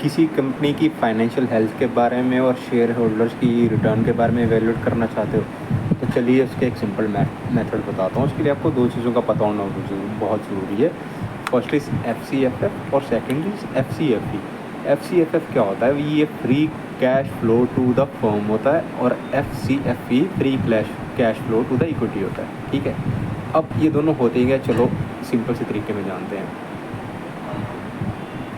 किसी कंपनी की financial health के बारे में और शेयर होल्डर्स की रिटर्न के बारे में इवैल्यूएट करना चाहते हो तो चलिए उसके एक सिंपल मेथड बताता हूँ। उसके लिए आपको दो चीज़ों का पता होना बहुत ज़रूरी है। फर्स्ट इज़ FCFF और सेकंड इज़ FCFE। FCFF क्या होता है? ये free cash flow to the firm होता है और FCFE free cash flow to the equity होता है। ठीक है, अब ये दोनों होते ही गए, चलो सिंपल से तरीके में जानते हैं।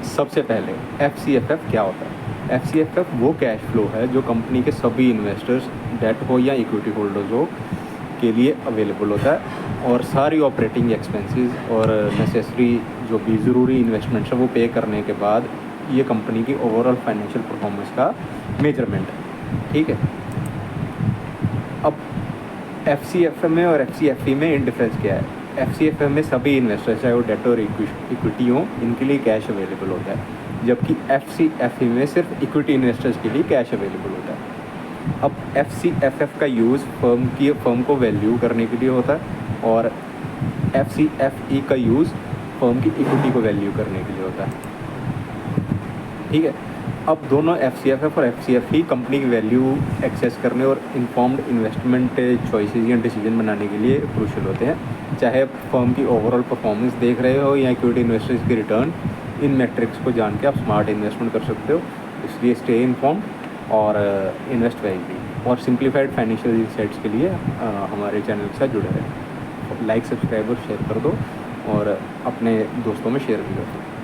सबसे पहले FCFF क्या होता है? FCFF वो कैश फ्लो है जो कंपनी के सभी इन्वेस्टर्स, डेट हो या इक्विटी होल्डर्स हो, के लिए अवेलेबल होता है और सारी ऑपरेटिंग एक्सपेंसेस और नेसेसरी जो भी ज़रूरी इन्वेस्टमेंट्स है वो पे करने के बाद ये कंपनी की ओवरऑल फाइनेंशियल परफॉर्मेंस का मेजरमेंट है। ठीक है, अब FCFF में और FCFE में डिफरेंस क्या है? FCFF में सभी इन्वेस्टर्स चाहे वो डेट और इक्विटी हो, इनके लिए कैश अवेलेबल होता है, जबकि FCFE में सिर्फ इक्विटी इन्वेस्टर्स के लिए कैश अवेलेबल होता है। अब FCFF का यूज़ फर्म को वैल्यू करने के लिए होता है और FCFE का यूज़ फर्म की इक्विटी को वैल्यू करने के लिए होता है। ठीक है, अब दोनों FCFF और FCFE कंपनी की वैल्यू एक्सेस करने और इन्फॉर्म्ड इन्वेस्टमेंट चॉइसेस या डिसीजन बनाने के लिए क्रूशियल होते हैं। चाहे फर्म की ओवरऑल परफॉर्मेंस देख रहे हो या इक्विटी इन्वेस्टर्स की रिटर्न, इन मैट्रिक्स को जान के आप स्मार्ट इन्वेस्टमेंट कर सकते हो। इसलिए स्टे इन्फॉर्म्ड और इन्वेस्ट वाइजली। और सिंप्लीफाइड फाइनेंशियल इनसाइट्स के लिए हमारे चैनल के साथ जुड़े रहें। लाइक, सब्सक्राइब और शेयर कर दो और अपने दोस्तों में शेयर भी कर दो।